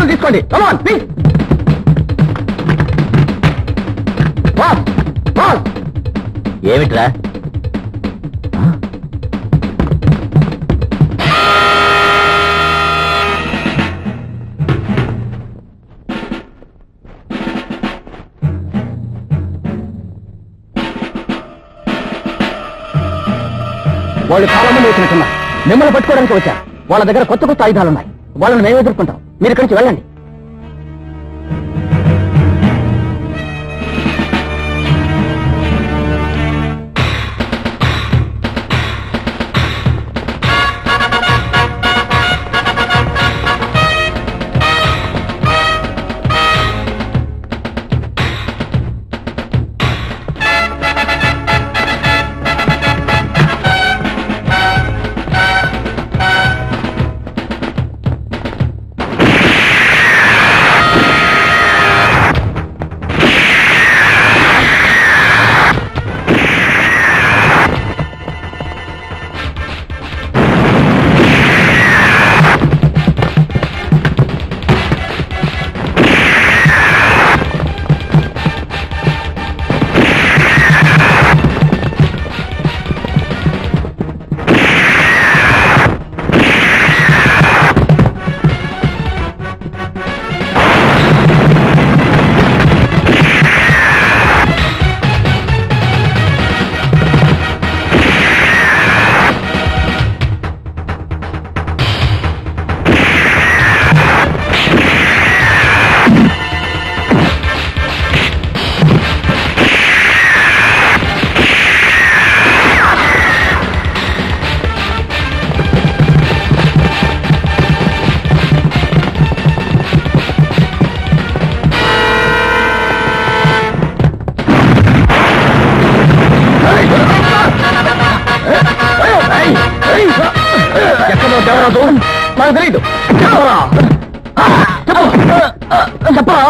జాగ్రత్తలు తీసుకోండి. ఏమిట్రా? వాళ్ళు చాలా మంది వచ్చినట్టున్నారు. మిమ్మల్ని పట్టుకోవడానికి వచ్చారు. వాళ్ళ దగ్గర కొత్త కొత్త ఆయుధాలున్నాయి. వాళ్ళని మేము ఎదుర్కొంటాం. మీరు ఇక్కడి నుంచి వెళ్ళండి. ఎక్కడో దేవరాజు నాకు తెలియదు. చెప్పరా చెప్పరా.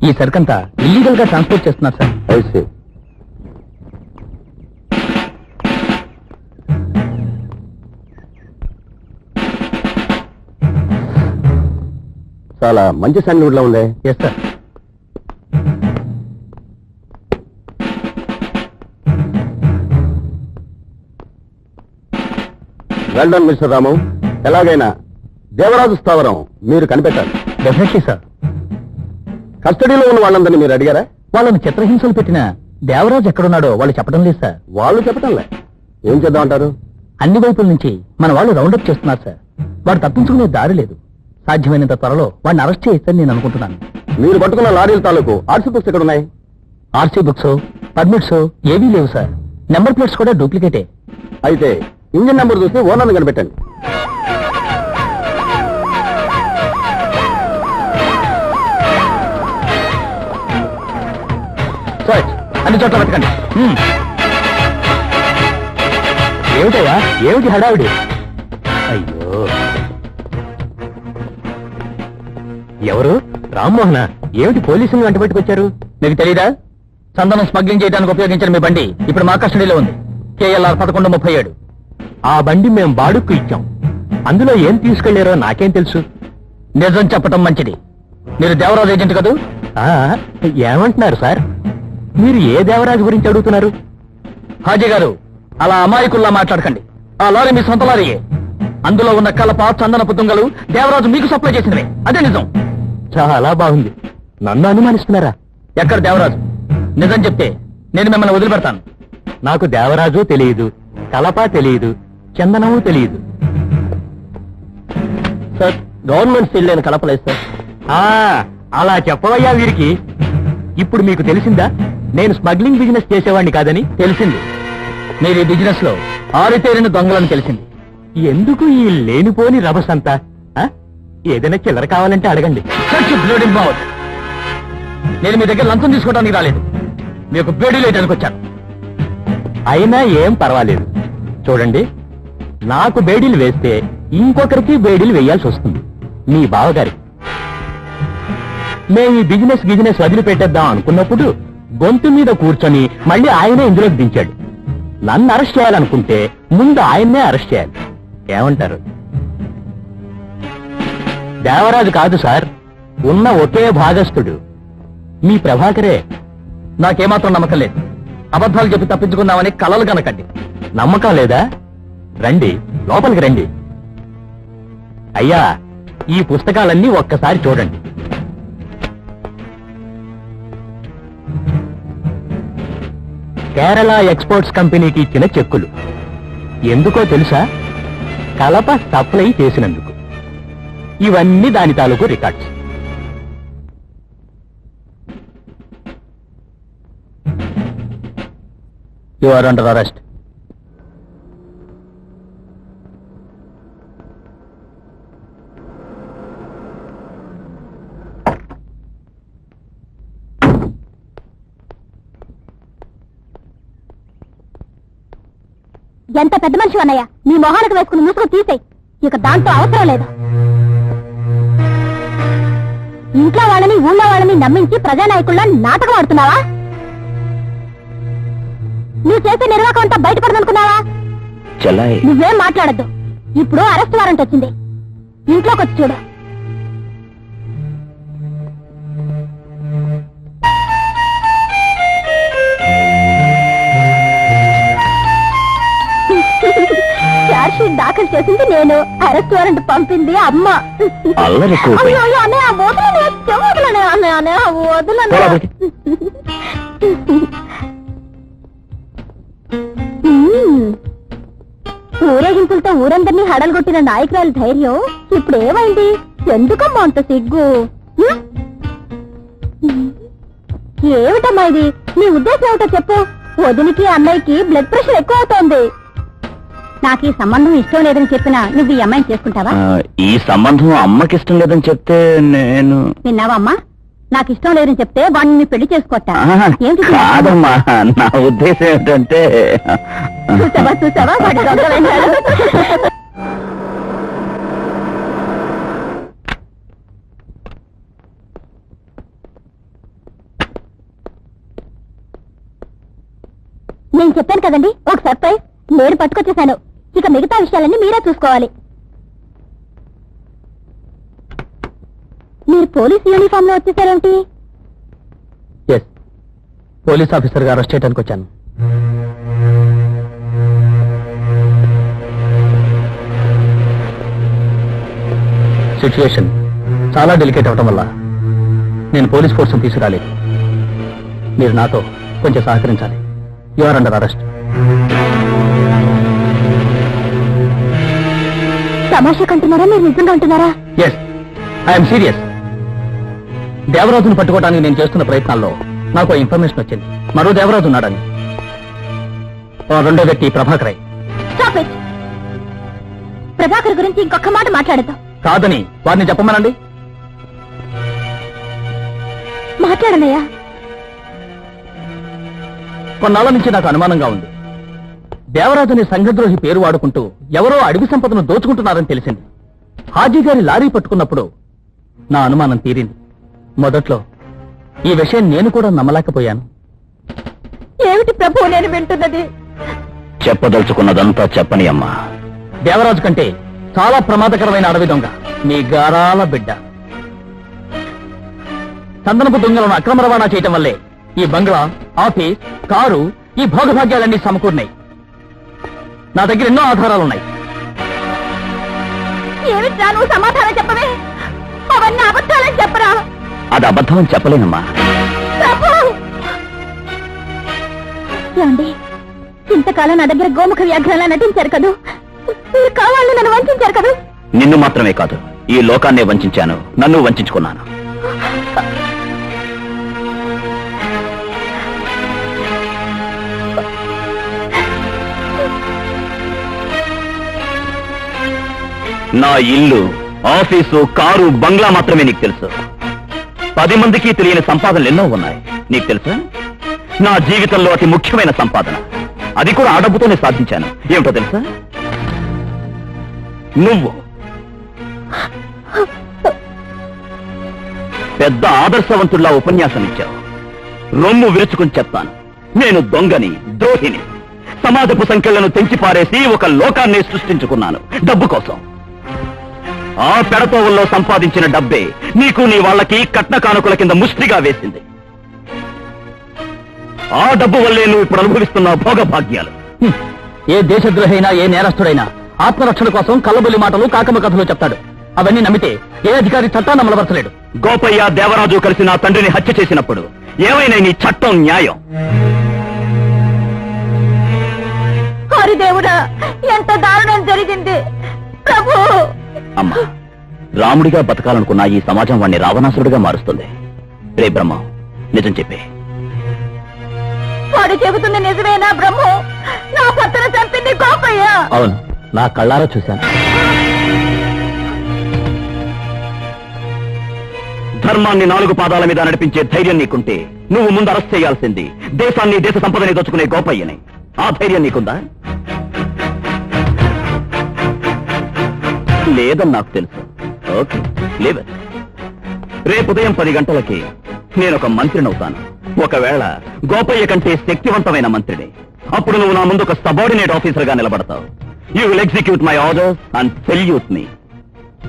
ఈ సరుకంతా ఇల్లీగల్ గా ట్రాన్స్పోర్ట్ చేస్తున్నారు సార్. అయితే చాలా మంచి శాండిల్వుడ్ లో ఉంది. Yes sir. Well done mister Ramu. ఎలాగైనా దేవరాజు స్థావరం మీరు కనిపెట్టాలి. Definitely sir. కస్టడీలో ఉన్న వాళ్ళందరినీ మీరు అడిగారా? వాళ్ళని చిత్రహింసలు పెట్టిన దేవరాజు ఎక్కడున్నాడో వాళ్ళు చెప్పడం లేదు సార్. వాళ్ళు చెప్పటంలే. ఏం చేద్దామంటారు? అన్ని వైపుల నుంచి మన వాళ్ళు రౌండప్ చేస్తున్నారు సార్. వాడు తప్పించుకునే దారి లేదు. సాధ్యమైనంత త్వరలో వాడిని అరెస్ట్ చేస్తారని నేను అనుకుంటున్నాను. మీరు పట్టుకున్న లారీల తాలూకు ఆర్సీ బుక్స్ ఎక్కడ ఉన్నాయి? ఆర్సీ బుక్స్, పర్మిట్స్ ఏవీ లేవు సార్. నెంబర్ ప్లేట్స్ కూడా డూప్లికేటే. అయితే ఇంజిన్ నెంబర్ చూసి ఓనర్ని కనిపెట్టండి. అన్ని చోట్ల వెతకండి. ఏమిటయ్యా, ఏమిటి హడావిడి? అయ్యో, ఎవరు? రామ్మోహన, ఏమిటి పోలీసులు వెంట పెట్టుకొచ్చారు? మీకు తెలీదా? చందనం స్మగ్లింగ్ చేయడానికి ఉపయోగించిన మీ బండి ఇప్పుడు మా కస్టడీలో ఉంది. KLR 1137. ఆ బండి మేము బాడుక్కు ఇచ్చాం. అందులో ఏం తీసుకెళ్లారో నాకేం తెలుసు. నిజం చెప్పటం మంచిది. మీరు దేవరాజు ఏజెంట్ కదూ? ఏమంటున్నారు సార్? మీరు ఏ దేవరాజు గురించి అడుగుతున్నారు? హాజీ గారు, అలా అమాయకుల్లా మాట్లాడకండి. ఆ లారీ మీ సొంత లారీయే. అందులో ఉన్న కలప, చందనపు దుంగలు దేవరాజు మీకు సప్లై చేసినవే. అదే నిజం. చాలా బాగుంది. నన్ను అనుమానిస్తున్నారా? ఎక్కడ దేవరాజు? నిజం చెప్తే నేను మిమ్మల్ని వదిలిపెడతాను. నాకు దేవరాజు తెలియదు, కలప తెలియదు, చందనము తెలియదు. సార్, గవర్నమెంట్ సీల్ లేని కలపలేదు సార్. అలా చెప్పవయ్యా వీరికి. ఇప్పుడు మీకు తెలిసిందా నేను స్మగ్లింగ్ బిజినెస్ చేసేవాడిని కాదని? తెలిసింది. మీరు ఈ బిజినెస్ లో ఆరితేరిన దొంగలని తెలిసింది. ఎందుకు ఈ లేనిపోని రభసంతా? ఏదైనా చిల్లర కావాలంటే అడగండి. నేను మీ దగ్గర లంచం తీసుకోవడానికి రాలేదు, మీకు బేడీలు వేయడానికి వచ్చాను. అయినా ఏం పర్వాలేదు. చూడండి, నాకు బేడీలు వేస్తే ఇంకొకరికి బేడీలు వేయాల్సి వస్తుంది. మీ బావగారి మేము ఈ బిజినెస్ వదిలిపెట్టేద్దాం అనుకున్నప్పుడు గొంతు మీద కూర్చొని మళ్ళీ ఆయనే ఇందులోకి దించాడు. నన్ను అరెస్ట్ చేయాలనుకుంటే ముందు ఆయన్నే అరెస్ట్ చేయాలి. ఏమంటారు? దేవరాజు కాదు సార్, ఉన్న ఒకే భాగస్థుడు మీ ప్రభాకరే. నాకేమాత్రం నమ్మకం లేదు. అబద్ధాలు చెప్పి తప్పించుకుందామని కలలు కనకండి. నమ్మకం లేదా? రండి, లోపలికి రండి. అయ్యా, ఈ పుస్తకాలన్నీ ఒక్కసారి చూడండి. కేరళ ఎక్స్పోర్ట్స్ కంపెనీకి ఇచ్చిన చెక్కులు. ఎందుకో తెలుసా? కలప సప్లై చేసినందుకు. ఇవన్నీ దాని తాలూకు records. You are under arrest. ఎంత పెద్ద మనిషి అన్నయ్య, నీ మొహానికి వేసుకుని ముసుగు తీసేయి. ఇక దాంతో అవసరం లేదు. ఇంట్లో వాళ్ళని ఊళ్ళో వాళ్ళని నమ్మించి ప్రజానాయకుల్లో నాటకం ఆడుతున్నావా? నువ్వు చేసే నిర్వాహకం అంతా బయటపడదనుకున్నావా? నువ్వేం మాట్లాడద్దు. ఇప్పుడు అరెస్ట్ వారెంట్ వచ్చింది. ఇంట్లోకి వచ్చి చూడు. ఛార్జ్షీట్ దాఖలు చేసింది నేను, అరెస్ట్ వారెంట్ పంపింది అమ్మ. ఊరేగింపులతో ఊరందరినీ హడలుగొట్టిన నాయకురాలు ధైర్యం ఇప్పుడు ఏమైంది? ఎందుకమ్మా అంత సిగ్గు? ఏమిటమ్మా ఇది? నీ ఉద్దేశం ఏమిటో చెప్పు. వదినికి అన్నయ్యకి బ్లడ్ ప్రెషర్ ఎక్కువ అవుతోంది. నాకు ఈ సంబంధం ఇష్టం లేదని చెప్పినా నువ్వు ఈ అమ్మాయిని చేసుకుంటావా? ఈ సంబంధం అమ్మకి ఇష్టం లేదని చెప్తే నేను... విన్నావా అమ్మా? నాకు ఇష్టం లేదని చెప్తే వాడిని పెళ్లి చేసుకోవటా? కాదమ్మా, నా ఉద్దేశం ఏంటంటే... చూసావా వాడి దొంగలైనాడు. నేను చెప్పాను కదండి ఒక సర్ప్రైజ్. నేను పట్టుకొచ్చేసాను. ఇక మిగతా విషయాలన్నీ మీరే చూసుకోవాలి. మీరు పోలీస్ యూనిఫామ్ లో వచ్చేసారేమిటి? పోలీస్ ఆఫీసర్ గా అరెస్ట్ చేయడానికి వచ్చాను. సిచ్యువేషన్ చాలా డెలికేట్ అవటం వల్ల నేను పోలీస్ ఫోర్స్ తీసుకురాలేదు. మీరు నాతో కొంచెం సహకరించాలి. You are under arrest. తమాషా కంటున్నారా? మీరు నిజంగా అంటున్నారా? Yes, I'm serious. దేవరాజును పట్టుకోవడానికి నేను చేస్తున్న ప్రయత్నాల్లో నాకు ఇన్ఫర్మేషన్ వచ్చింది. మరో దేవరాజు ఉన్నాడని. రెండో వ్యక్తి ప్రభాకర్. ప్రభాకర్ గురించి ఇంకొక మాట మాట్లాడతాం. కాదని వారిని చెప్పమనండి. మాట్లాడనయ్యా. కొన్నాళ్ళ నుంచి నాకు అనుమానంగా ఉంది. దేవరాజుని సంఘద్రోహి పేరు వాడుకుంటూ ఎవరో అడవి సంపదను దోచుకుంటున్నారని తెలిసింది. హాజీ గారి లారీ పట్టుకున్నప్పుడు నా అనుమానం తీరింది. మొదట్లో ఈ విషయం నేను కూడా నమ్మలేకపోయాను. ఏమిటి ప్రభు నేను వింటున్నది? చెప్పదలుచుకున్నదంతా చెప్పని అమ్మా. దేవరాజు కంటే చాలా ప్రమాదకరమైన అడవి దొంగ మీ గారాల బిడ్డ. చందనపు దొంగలను అక్రమ రవాణా చేయటం వల్లే ఈ బంగ్లా, ఆఫీస్, కారు ఈ భోగభాగ్యాలన్నీ సమకూరినాయి. నా దగ్గర ఎన్నో ఆధారాలున్నాయి. ఏమిట్రా నువ్వు సమాధానం చెప్పవే? అవన్నీ అబద్ధాలని చెప్పరా? అది అబద్ధం అని చెప్పలేనమ్మా. ఏమండి, ఇంతకాలం నా దగ్గర గోముఖ వ్యాఘ్రంలా నటించారు కదూ. మీరు కావాలని నన్ను వంచారు కదూ. నిన్ను మాత్రమే కాదు, ఈ లోకాన్నే వంచాను, నన్ను వంచుకున్నాను. నా ఇల్లు, ఆఫీసు, కారు, బంగ్లా మాత్రమే నీకు తెలుసు. 10 మందికి తెలియని సంపాదనలు ఎన్నో ఉన్నాయి. నీకు తెలుసా? నా జీవితంలో అతి ముఖ్యమైన సంపాదన, అది కూడా ఆ డబ్బుతోనే సాధించాను. ఏమిటో తెలుసా? నువ్వు పెద్ద ఆదర్శవంతుల్లా ఉపన్యాసం ఇచ్చావు. రొమ్ము విరుచుకుని చెప్తాను, నేను దొంగని, ద్రోహిని, సమాజపు సంఖ్యలను తెంచిపారేసి ఒక లోకాన్ని సృష్టించుకున్నాను డబ్బు కోసం. ఆ పెడతోవల్లో సంపాదించిన డబ్బే నీకు, నీ వాళ్ళకి కట్న కానుకల కింద ముష్టిగా వేసింది. ఆ డబ్బు వల్లే నువ్వు ఇప్పుడు అనుభవిస్తున్న భోగభాగ్యాలు. ఏ దేశద్రోహైనా, ఏ నేరస్తుడైనా ఆత్మరక్షణ కోసం కల్లబొల్లి మాటలు, కాకమ్మ కథలు చెప్తాడు. అవన్నీ నమ్మితే ఏ అధికారి చట్టాన్ని అమలుపరచలేడు. గోపయ్య, దేవరాజు కలిసి నా తండ్రిని హత్య చేసినప్పుడు ఏమైనా నీ చట్టం న్యాయం? హరి దేవుడా, ఎంత దారుణం జరిగింది ప్రభు. అమ్మా, రాముడిగా బతకాలనుకున్న ఈ సమాజం వాణ్ణి రావణాసురుడిగా మారుస్తుంది. రే బ్రహ్మ, నిజం చెప్పే. వాడు చెబుతుంది నిజమేనా బ్రహ్మ? నా భర్తను చంపింది గోపయ్య. అవును, నా కళ్ళారా చూశాను. ధర్మాన్ని 4 పాదాల మీద నడిపించే ధైర్యం నీకుంటే నువ్వు ముందు అరెస్ట్ చేయాల్సింది దేశాన్ని, దేశ సంపదని దోచుకునే గోపయ్యని. ఆ ధైర్యం నీకుందా? లేదని నాకు తెలుసు. ఓకే, లేదు. రేపు ఉదయం 10 గంటలకి నేను ఒక మంత్రినవుతాను. ఒకవేళ గోపయ్య కంటే శక్తివంతమైన మంత్రిని. అప్పుడు నువ్వు నా ముందు ఒక సబార్డినేట్ ఆఫీసర్ గా నిలబడతావు. You will execute my orders and salute me.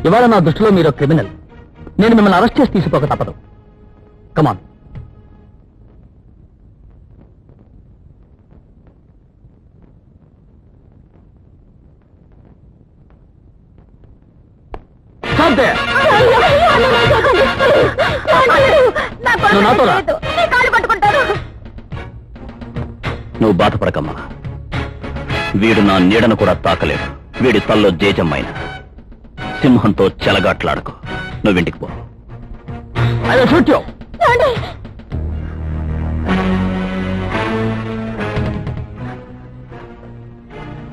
ఇవాళ నా దృష్టిలో మీరు క్రిమినల్. నేను మిమ్మల్ని అరెస్ట్ చేసి తీసుకోక తప్పదు. కమాన్. నువ్వు బాధపడకమ్మా. వీడు నా నీడను కూడా తాకలేడు. వీడి తల్లో జేజమ్మైన సింహంతో చెలగాట్లాడకు. నువ్వింటికి పో.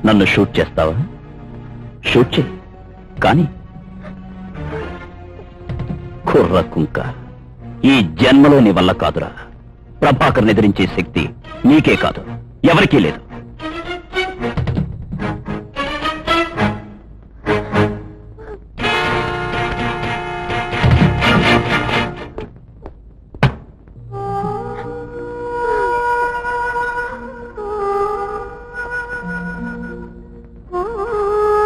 నన్ను షూట్ చేస్తావా? షూట్ చేయి, కానీ కుర్ర కుంక, ఈ జన్మలో నీ వల్ల కాదురా. ప్రభాకర్ని ఎదిరించే శక్తి నీకే కాదు, ఎవరికీ లేదు.